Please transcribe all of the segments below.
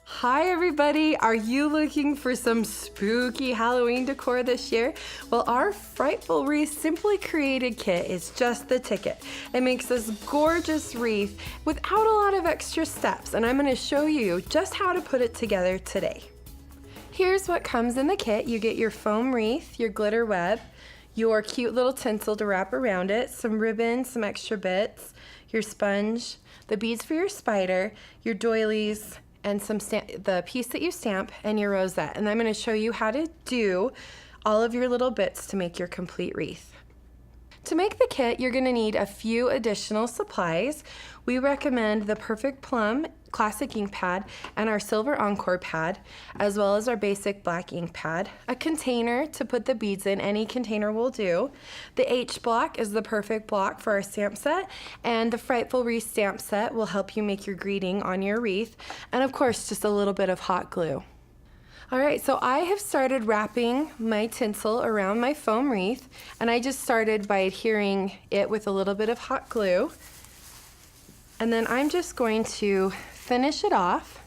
Hi everybody, are you looking for some spooky Halloween decor this year? Well, our Frightful Wreath Simply Created kit is just the ticket. It makes this gorgeous wreath without a lot of extra steps, and I'm going to show you just how to put it together today. Here's what comes in the kit. You get your foam wreath, your glitter web, your cute little tinsel to wrap around it, some ribbon, some extra bits, your sponge, the beads for your spider, your doilies, and the piece that you stamp, and your rosette. And I'm going to show you how to do all of your little bits to make your complete wreath. To make the kit, you're going to need a few additional supplies. We recommend the Perfect Plum classic ink pad and our silver encore pad, as well as our basic black ink pad, a container to put the beads in, any container will do. The H block is the perfect block for our stamp set, and the Frightful Wreath stamp set will help you make your greeting on your wreath, and of course just a little bit of hot glue. All right, so I have started wrapping my tinsel around my foam wreath, and I just started by adhering it with a little bit of hot glue. And then I'm just going to finish it off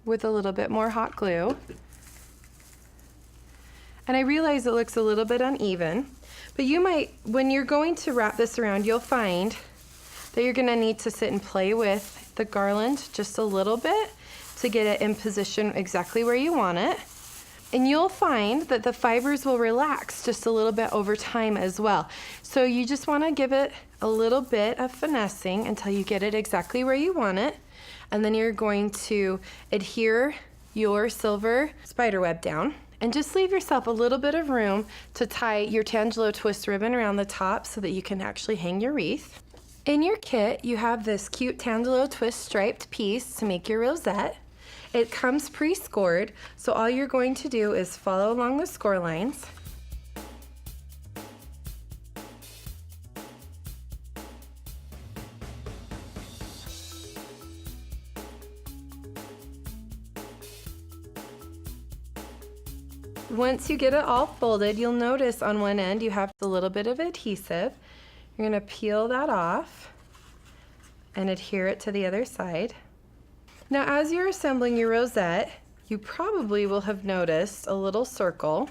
with a little bit more hot glue. And I realize it looks a little bit uneven, but you might, when you're going to wrap this around, you'll find that you're gonna need to sit and play with the garland just a little bit to get it in position exactly where you want it. And you'll find that the fibers will relax just a little bit over time as well. So you just want to give it a little bit of finessing until you get it exactly where you want it. And then you're going to adhere your silver spider web down and just leave yourself a little bit of room to tie your Tangelo twist ribbon around the top so that you can actually hang your wreath. In your kit, you have this cute Tangelo twist striped piece to make your rosette. It comes pre-scored, so all you're going to do is follow along the score lines. Once you get it all folded, you'll notice on one end you have a little bit of adhesive. You're going to peel that off and adhere it to the other side. Now, as you're assembling your rosette, you probably will have noticed a little circle,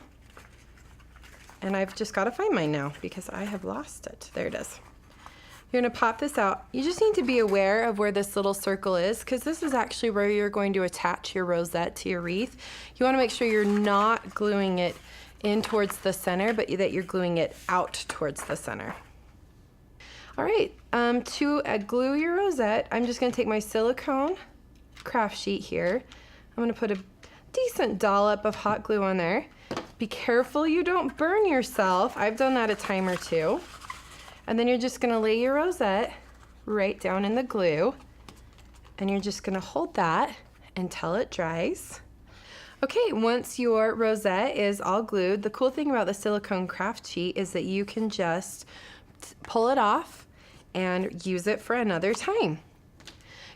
and I've just got to find mine now because I have lost it. There it is. You're going to pop this out. You just need to be aware of where this little circle is, because this is actually where you're going to attach your rosette to your wreath. You want to make sure you're not gluing it in towards the center, but that you're gluing it out towards the center. All right, to glue your rosette, I'm just going to take my silicone craft sheet here. I'm going to put a decent dollop of hot glue on there. Be careful you don't burn yourself. I've done that a time or two. And then you're just going to lay your rosette right down in the glue, and you're just going to hold that until it dries. Okay, once your rosette is all glued, the cool thing about the silicone craft sheet is that you can just pull it off and use it for another time.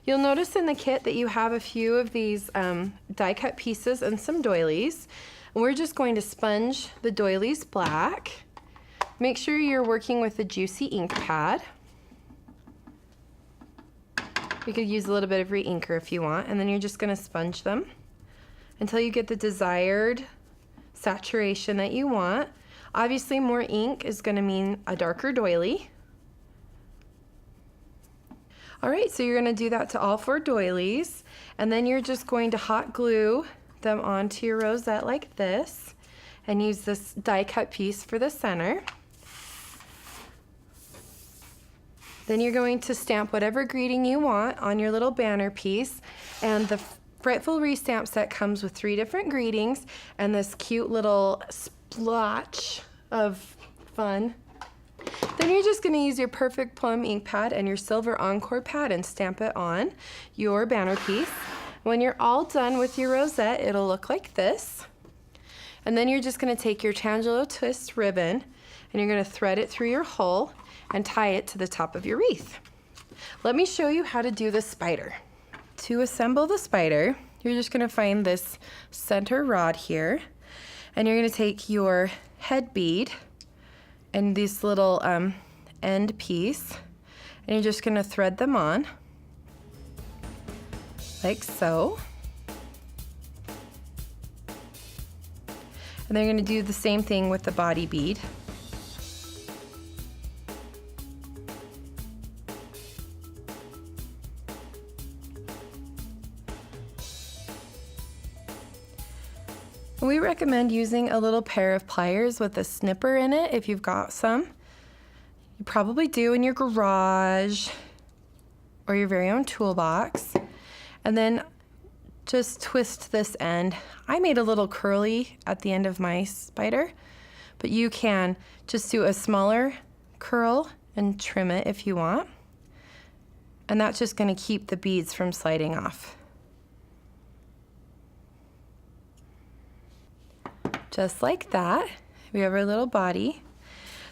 You'll notice in the kit that you have a few of these die cut pieces and some doilies. And we're just going to sponge the doilies black. Make sure you're working with a juicy ink pad. You could use a little bit of re-inker if you want, and then you're just going to sponge them until you get the desired saturation that you want. Obviously, more ink is going to mean a darker doily. All right, so you're going to do that to all 4 doilies, and then you're just going to hot glue them onto your rosette like this, and use this die cut piece for the center. Then you're going to stamp whatever greeting you want on your little banner piece, and the Frightful Wreath stamp set comes with 3 different greetings and this cute little splotch of fun. Then you're just going to use your Perfect Plum ink pad and your silver encore pad and stamp it on your banner piece. When you're all done with your rosette, it'll look like this. And then you're just going to take your Tangelo twist ribbon and you're going to thread it through your hole and tie it to the top of your wreath. Let me show you how to do the spider. To assemble the spider, you're just going to find this center rod here, and you're going to take your head bead and this little end piece, and you're just going to thread them on. like so. And they're going to do the same thing with the body bead. We recommend using a little pair of pliers with a snipper in it if you've got some. You probably do in your garage or your very own toolbox. And then just twist this end. I made a little curly at the end of my spider, but you can just do a smaller curl and trim it if you want. And that's just going to keep the beads from sliding off. Just like that. We have our little body.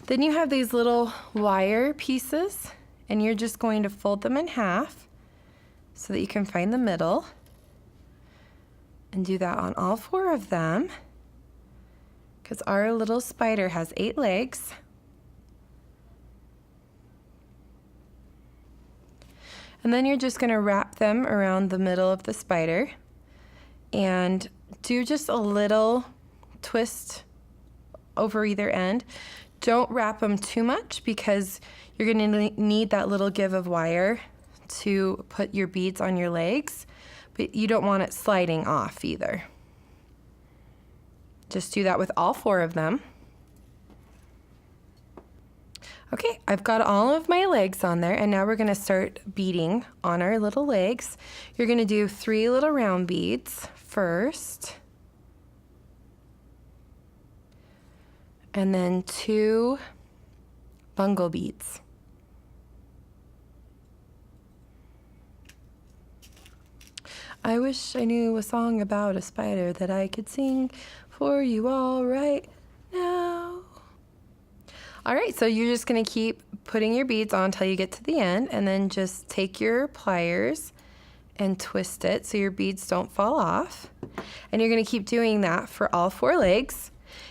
Then you have these little wire pieces, and you're just going to fold them in half so that you can find the middle. And do that on all 4 of them, because our little spider has 8 legs. And then you're just going to wrap them around the middle of the spider and do just a little twist over either end. Don't wrap them too much because you're going to need that little give of wire to put your beads on your legs, but you don't want it sliding off either. Just do that with all 4 of them. Okay, I've got all of my legs on there, and now we're going to start beading on our little legs. You're going to do 3 little round beads first. And then 2 bungle beads. I wish I knew a song about a spider that I could sing for you all right now. All right, so you're just gonna keep putting your beads on until you get to the end, and then just take your pliers and twist it so your beads don't fall off. And you're gonna keep doing that for all 4 legs.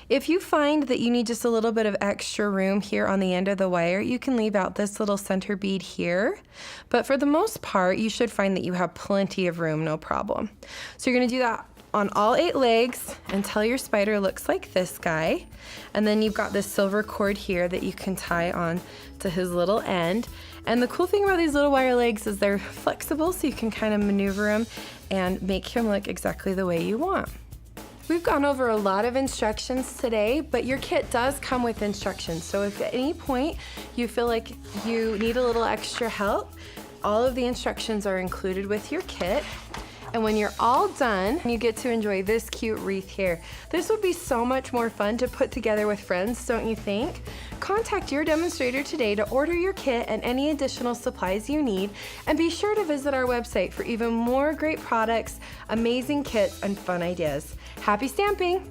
If you find that you need just a little bit of extra room here on the end of the wire, you can leave out this little center bead here. But for the most part, you should find that you have plenty of room, no problem. So you're gonna do that on all 8 legs until your spider looks like this guy. And then you've got this silver cord here that you can tie on to his little end. And the cool thing about these little wire legs is they're flexible, so you can kind of maneuver them and make him look exactly the way you want. We've gone over a lot of instructions today, but your kit does come with instructions. So if at any point you feel like you need a little extra help, all of the instructions are included with your kit. And when you're all done, you get to enjoy this cute wreath here. This would be so much more fun to put together with friends, don't you think? Contact your demonstrator today to order your kit and any additional supplies you need, and be sure to visit our website for even more great products, amazing kits, and fun ideas. Happy stamping!